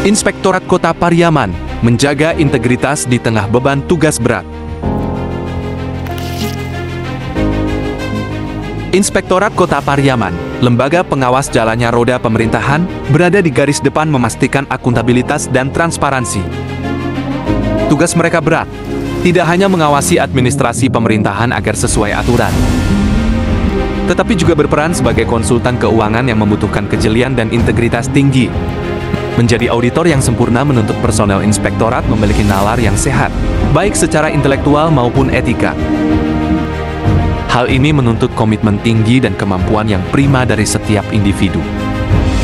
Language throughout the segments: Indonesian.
Inspektorat Kota Pariaman menjaga integritas di tengah beban tugas berat. Inspektorat Kota Pariaman, lembaga pengawas jalannya roda pemerintahan, berada di garis depan memastikan akuntabilitas dan transparansi. Tugas mereka berat, tidak hanya mengawasi administrasi pemerintahan agar sesuai aturan, tetapi juga berperan sebagai konsultan keuangan yang membutuhkan kejelian dan integritas tinggi. Menjadi auditor yang sempurna menuntut personel inspektorat memiliki nalar yang sehat, baik secara intelektual maupun etika. Hal ini menuntut komitmen tinggi dan kemampuan yang prima dari setiap individu.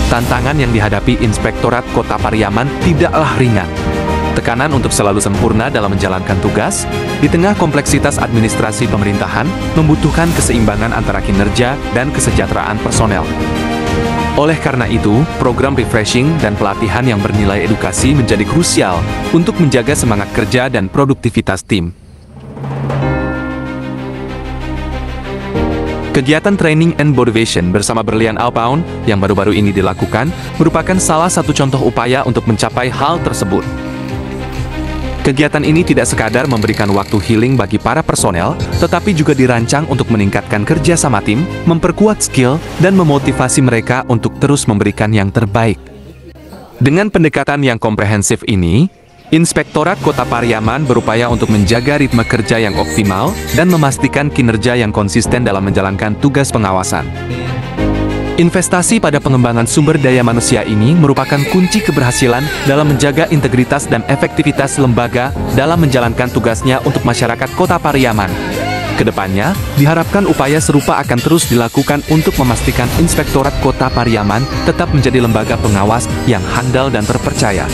Tantangan yang dihadapi Inspektorat Kota Pariaman tidaklah ringan. Tekanan untuk selalu sempurna dalam menjalankan tugas, di tengah kompleksitas administrasi pemerintahan, membutuhkan keseimbangan antara kinerja dan kesejahteraan personel. Oleh karena itu, program refreshing dan pelatihan yang bernilai edukasi menjadi krusial untuk menjaga semangat kerja dan produktivitas tim. Kegiatan training and motivation bersama Berlian Outbound yang baru-baru ini dilakukan merupakan salah satu contoh upaya untuk mencapai hal tersebut. Kegiatan ini tidak sekadar memberikan waktu healing bagi para personel, tetapi juga dirancang untuk meningkatkan kerja sama tim, memperkuat skill, dan memotivasi mereka untuk terus memberikan yang terbaik. Dengan pendekatan yang komprehensif ini, Inspektorat Kota Pariaman berupaya untuk menjaga ritme kerja yang optimal dan memastikan kinerja yang konsisten dalam menjalankan tugas pengawasan. Investasi pada pengembangan sumber daya manusia ini merupakan kunci keberhasilan dalam menjaga integritas dan efektivitas lembaga dalam menjalankan tugasnya untuk masyarakat Kota Pariaman. Kedepannya, diharapkan upaya serupa akan terus dilakukan untuk memastikan Inspektorat Kota Pariaman tetap menjadi lembaga pengawas yang handal dan terpercaya.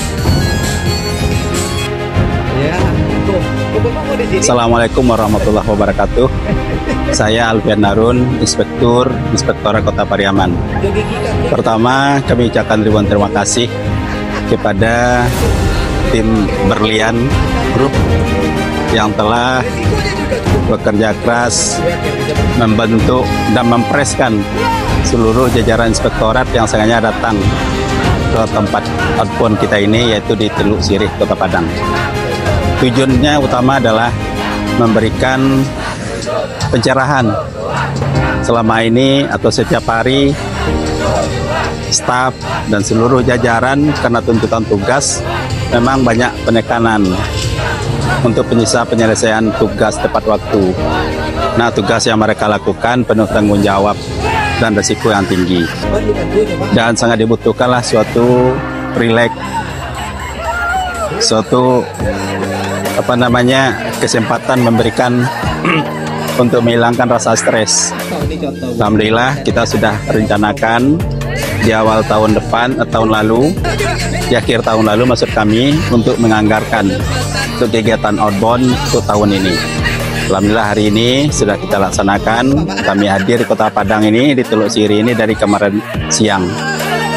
Assalamualaikum warahmatullahi wabarakatuh. Saya Alfian Narun, Inspektorat Kota Pariaman. Pertama, kami ucapkan ribuan terima kasih kepada tim Berlian Group yang telah bekerja keras membentuk dan mempreskan seluruh jajaran inspektorat yang sengaja datang ke tempat outbound kita ini, yaitu di Teluk Sirih, Kota Padang. Tujuannya utama adalah memberikan pencerahan selama ini atau setiap hari staf dan seluruh jajaran karena tuntutan tugas memang banyak penekanan untuk penyelesaian tugas tepat waktu. Nah, tugas yang mereka lakukan penuh tanggung jawab dan risiko yang tinggi, dan sangat dibutuhkanlah suatu rileks, suatu kesempatan memberikan untuk menghilangkan rasa stres. Alhamdulillah kita sudah rencanakan di awal tahun depan, tahun lalu, di akhir tahun lalu maksud kami, untuk menganggarkan untuk kegiatan outbound untuk tahun ini. Alhamdulillah hari ini sudah kita laksanakan. Kami hadir di Kota Padang ini, di Teluk Sirih ini dari kemarin siang,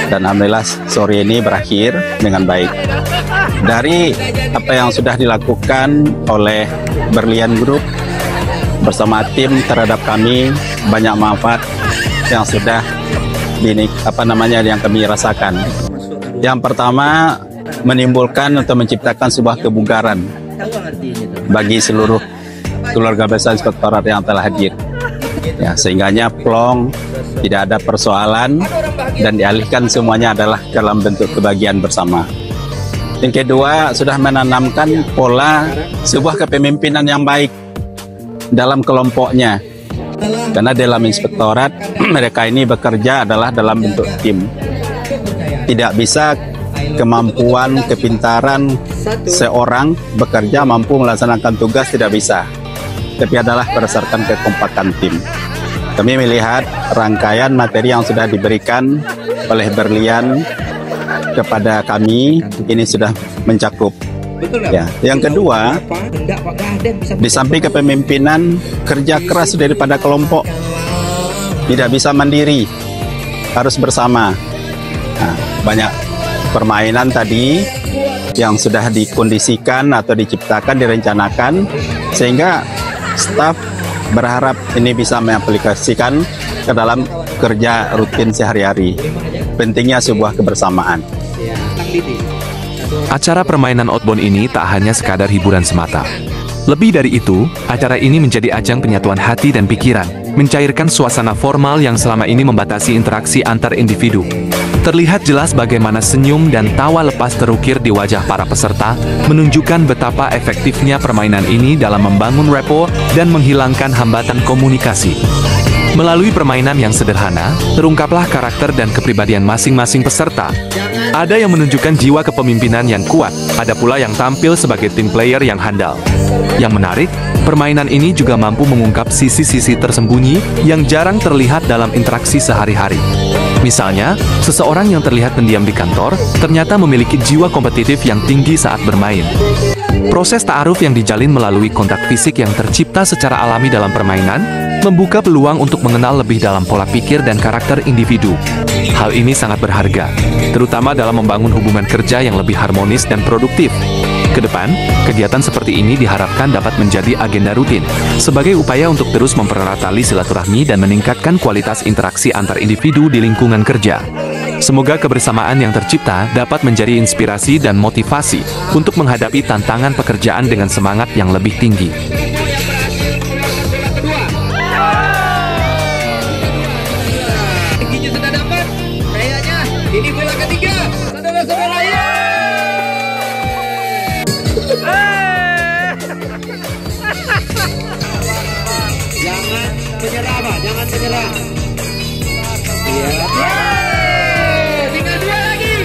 dan alhamdulillah sore ini berakhir dengan baik. Dari apa yang sudah dilakukan oleh Berlian Group bersama tim terhadap kami, banyak manfaat yang sudah yang kami rasakan. Yang pertama, menimbulkan atau menciptakan sebuah kebugaran bagi seluruh keluarga besar inspektorat yang telah hadir. Ya, sehingganya plong, tidak ada persoalan, dan dialihkan semuanya adalah dalam bentuk kebahagiaan bersama. Yang kedua, sudah menanamkan pola sebuah kepemimpinan yang baik dalam kelompoknya. Karena dalam inspektorat, mereka ini bekerja adalah dalam bentuk tim. Tidak bisa kemampuan, kepintaran seorang bekerja mampu melaksanakan tugas, tidak bisa. Tapi adalah berdasarkan kekompakan tim. Kami melihat rangkaian materi yang sudah diberikan oleh Berlian kepada kami ini sudah mencakup. Ya. Yang kedua, di samping kepemimpinan, kerja keras daripada kelompok, tidak bisa mandiri, harus bersama. Nah, banyak permainan tadi yang sudah dikondisikan atau diciptakan, direncanakan, sehingga staf berharap ini bisa mengaplikasikan ke dalam kerja rutin sehari-hari. Pentingnya sebuah kebersamaan. Acara permainan outbound ini tak hanya sekadar hiburan semata. Lebih dari itu, acara ini menjadi ajang penyatuan hati dan pikiran, mencairkan suasana formal yang selama ini membatasi interaksi antar individu. Terlihat jelas bagaimana senyum dan tawa lepas terukir di wajah para peserta, menunjukkan betapa efektifnya permainan ini dalam membangun rapport dan menghilangkan hambatan komunikasi. Melalui permainan yang sederhana, terungkaplah karakter dan kepribadian masing-masing peserta. Ada yang menunjukkan jiwa kepemimpinan yang kuat, ada pula yang tampil sebagai tim player yang handal. Yang menarik, permainan ini juga mampu mengungkap sisi-sisi tersembunyi yang jarang terlihat dalam interaksi sehari-hari. Misalnya, seseorang yang terlihat pendiam di kantor, ternyata memiliki jiwa kompetitif yang tinggi saat bermain. Proses ta'aruf yang dijalin melalui kontak fisik yang tercipta secara alami dalam permainan, membuka peluang untuk mengenal lebih dalam pola pikir dan karakter individu. Hal ini sangat berharga, terutama dalam membangun hubungan kerja yang lebih harmonis dan produktif. Kedepan, kegiatan seperti ini diharapkan dapat menjadi agenda rutin, sebagai upaya untuk terus mempererat tali silaturahmi dan meningkatkan kualitas interaksi antar individu di lingkungan kerja. Semoga kebersamaan yang tercipta dapat menjadi inspirasi dan motivasi untuk menghadapi tantangan pekerjaan dengan semangat yang lebih tinggi. Ini bola ketiga, saudara-saudara ya. Jangan menyerah, Pak. Jangan menyerah. Iya. Tinggal dua lagi.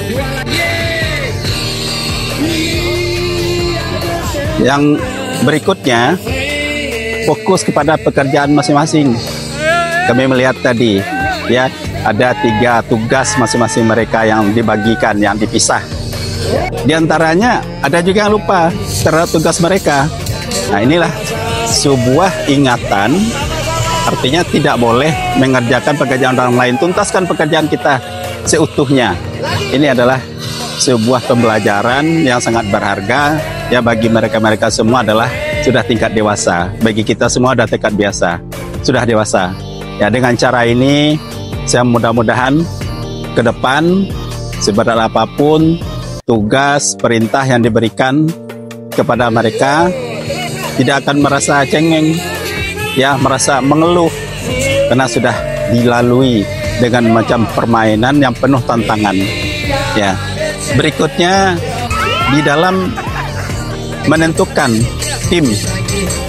Dua lagi. Yang berikutnya, fokus kepada pekerjaan masing-masing. Kami melihat tadi, ya, ada 3 tugas masing-masing mereka yang dibagikan, yang dipisah. Di antaranya ada juga yang lupa terhadap tugas mereka. Nah, inilah sebuah ingatan, artinya tidak boleh mengerjakan pekerjaan orang lain, tuntaskan pekerjaan kita seutuhnya. Ini adalah sebuah pembelajaran yang sangat berharga, ya, bagi mereka-mereka semua adalah sudah tingkat dewasa. Bagi kita semua sudah tingkat biasa, sudah dewasa. Ya, dengan cara ini saya mudah-mudahan ke depan seberat apapun tugas perintah yang diberikan kepada mereka tidak akan merasa cengeng, ya, merasa mengeluh, karena sudah dilalui dengan macam permainan yang penuh tantangan. Ya, berikutnya di dalam menentukan tim,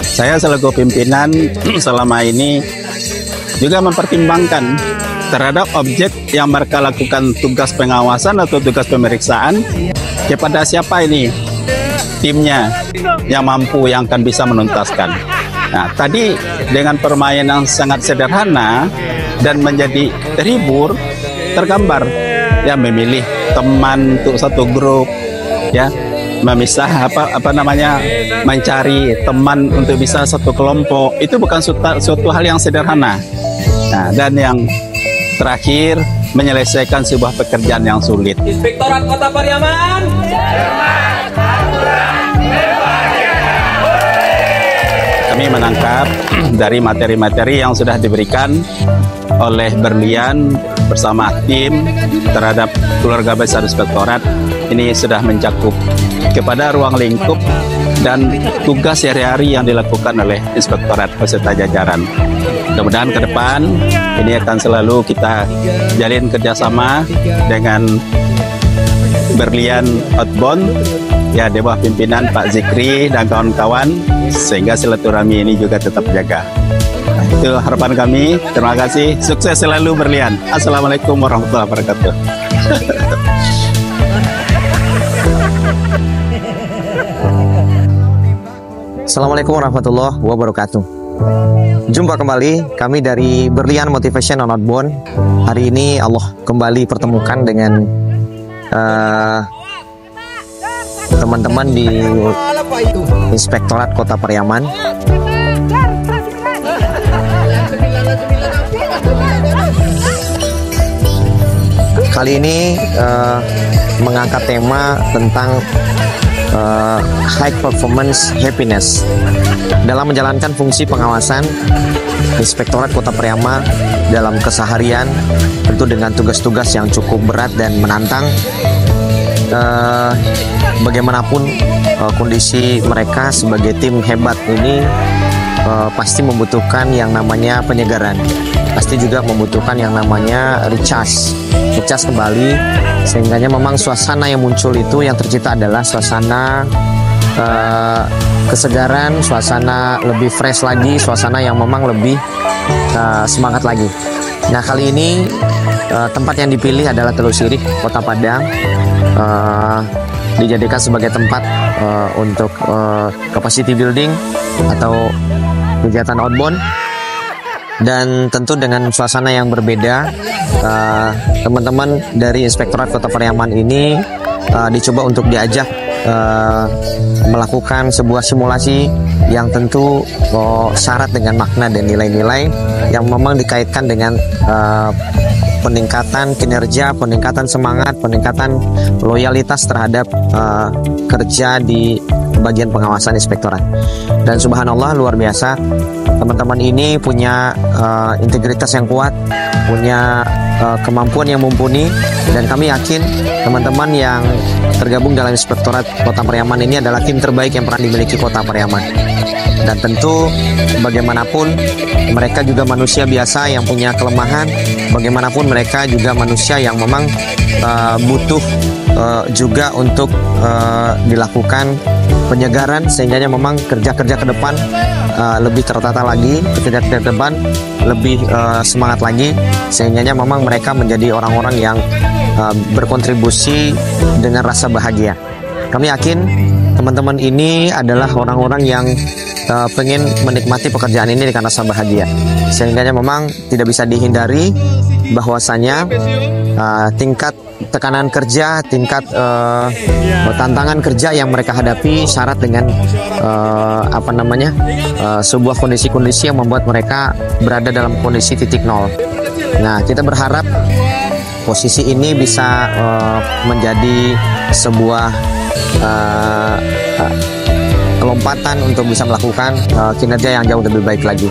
saya selaku pimpinan selama ini juga mempertimbangkan terhadap objek yang mereka lakukan tugas pengawasan atau tugas pemeriksaan, kepada siapa ini timnya yang mampu, yang akan bisa menuntaskan. Nah, tadi dengan permainan sangat sederhana dan menjadi terhibur, tergambar, ya, memilih teman untuk satu grup, ya, memisah mencari teman untuk bisa satu kelompok, itu bukan suatu hal yang sederhana. Nah, dan yang terakhir, menyelesaikan sebuah pekerjaan yang sulit. Inspektorat Kota Pariaman. Kami menangkap dari materi-materi yang sudah diberikan oleh Berlian bersama tim terhadap keluarga besar Inspektorat, ini sudah mencakup kepada ruang lingkup dan tugas sehari-hari yang dilakukan oleh Inspektorat beserta jajaran. Mudah-mudahan ke depan ini akan selalu kita jalin kerjasama dengan Berlian Outbound, ya, di bawah pimpinan Pak Zikri dan kawan-kawan, sehingga silaturahmi ini juga tetap jaga. Itu harapan kami. Terima kasih. Sukses selalu Berlian. Assalamualaikum warahmatullahi wabarakatuh. Assalamualaikum warahmatullahi wabarakatuh. Jumpa kembali kami dari Berlian Motivation on Outbound. Hari ini Allah kembali pertemukan dengan teman-teman di Inspektorat Kota Pariaman. Kali ini mengangkat tema tentang high performance happiness dalam menjalankan fungsi pengawasan Inspektorat Kota Pariaman dalam keseharian, tentu dengan tugas-tugas yang cukup berat dan menantang. bagaimanapun kondisi mereka sebagai tim hebat ini pasti membutuhkan yang namanya penyegaran, pasti juga membutuhkan yang namanya recharge kembali, sehingga memang suasana yang muncul itu yang tercipta adalah suasana kesegaran, suasana lebih fresh lagi, suasana yang memang lebih semangat lagi. Nah, kali ini tempat yang dipilih adalah Teluk Sirih, Kota Padang, dijadikan sebagai tempat untuk capacity building atau kegiatan outbound, dan tentu dengan suasana yang berbeda. Teman-teman dari Inspektorat Kota Pariaman ini dicoba untuk diajak melakukan sebuah simulasi yang tentu syarat dengan makna dan nilai-nilai yang memang dikaitkan dengan peningkatan kinerja, peningkatan semangat, peningkatan loyalitas terhadap kerja di bagian pengawasan inspektorat. Dan subhanallah, luar biasa, teman-teman ini punya integritas yang kuat, punya kemampuan yang mumpuni, dan kami yakin teman-teman yang tergabung dalam Inspektorat Kota Pariaman ini adalah tim terbaik yang pernah dimiliki Kota Pariaman. Dan tentu bagaimanapun mereka juga manusia biasa yang punya kelemahan, bagaimanapun mereka juga manusia yang memang butuh juga untuk dilakukan penyegaran, sehingga memang kerja-kerja ke depan lebih tertata lagi, kerja ke depan lebih semangat lagi, sehingga memang mereka menjadi orang-orang yang berkontribusi dengan rasa bahagia. Kami yakin teman-teman ini adalah orang-orang yang pengen menikmati pekerjaan ini dengan rasa bahagia, sehingga memang tidak bisa dihindari bahwasanya tingkat tekanan kerja, tingkat tantangan kerja yang mereka hadapi syarat dengan sebuah kondisi-kondisi yang membuat mereka berada dalam kondisi titik nol. Nah, kita berharap posisi ini bisa menjadi sebuah kelompatan untuk bisa melakukan kinerja yang jauh lebih baik lagi.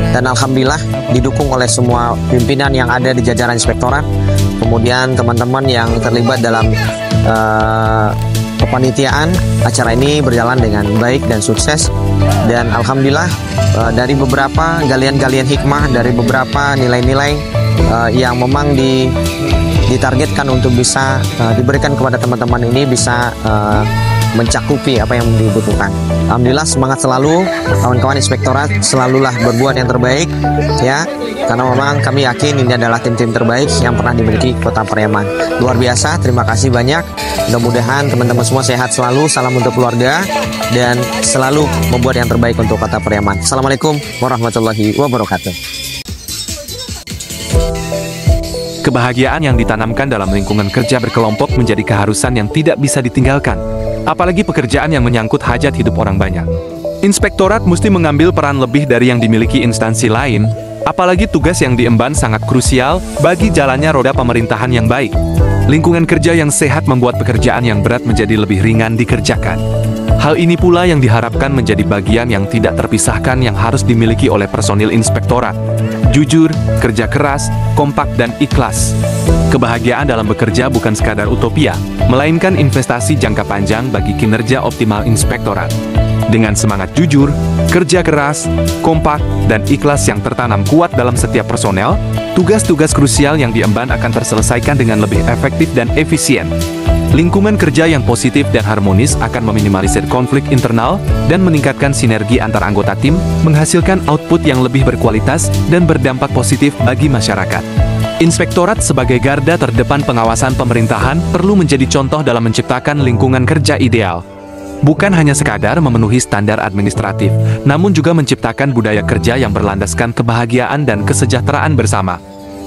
Dan alhamdulillah didukung oleh semua pimpinan yang ada di jajaran inspektorat, kemudian teman-teman yang terlibat dalam kepanitiaan. Acara ini berjalan dengan baik dan sukses, dan alhamdulillah dari beberapa galian-galian hikmah, dari beberapa nilai-nilai yang memang ditargetkan untuk bisa diberikan kepada teman-teman ini bisa mencakupi apa yang dibutuhkan. Alhamdulillah, semangat selalu kawan-kawan inspektorat, selalulah berbuat yang terbaik ya, karena memang kami yakin ini adalah tim-tim terbaik yang pernah dimiliki Kota Pariaman. Luar biasa, terima kasih banyak. Mudah-mudahan teman-teman semua sehat selalu, salam untuk keluarga, dan selalu membuat yang terbaik untuk Kota Pariaman. Assalamualaikum warahmatullahi wabarakatuh. Kebahagiaan yang ditanamkan dalam lingkungan kerja berkelompok menjadi keharusan yang tidak bisa ditinggalkan. Apalagi pekerjaan yang menyangkut hajat hidup orang banyak. Inspektorat mesti mengambil peran lebih dari yang dimiliki instansi lain, apalagi tugas yang diemban sangat krusial bagi jalannya roda pemerintahan yang baik. Lingkungan kerja yang sehat membuat pekerjaan yang berat menjadi lebih ringan dikerjakan. Hal ini pula yang diharapkan menjadi bagian yang tidak terpisahkan yang harus dimiliki oleh personil inspektorat. Jujur, kerja keras, kompak, dan ikhlas. Kebahagiaan dalam bekerja bukan sekadar utopia, melainkan investasi jangka panjang bagi kinerja optimal inspektorat. Dengan semangat jujur, kerja keras, kompak, dan ikhlas yang tertanam kuat dalam setiap personel, tugas-tugas krusial yang diemban akan terselesaikan dengan lebih efektif dan efisien. Lingkungan kerja yang positif dan harmonis akan meminimalisir konflik internal dan meningkatkan sinergi antar anggota tim, menghasilkan output yang lebih berkualitas dan berdampak positif bagi masyarakat. Inspektorat sebagai garda terdepan pengawasan pemerintahan perlu menjadi contoh dalam menciptakan lingkungan kerja ideal. Bukan hanya sekadar memenuhi standar administratif, namun juga menciptakan budaya kerja yang berlandaskan kebahagiaan dan kesejahteraan bersama.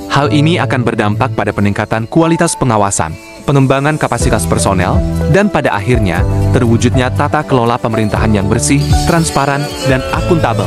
Hal ini akan berdampak pada peningkatan kualitas pengawasan, pengembangan kapasitas personel, dan pada akhirnya terwujudnya tata kelola pemerintahan yang bersih, transparan, dan akuntabel.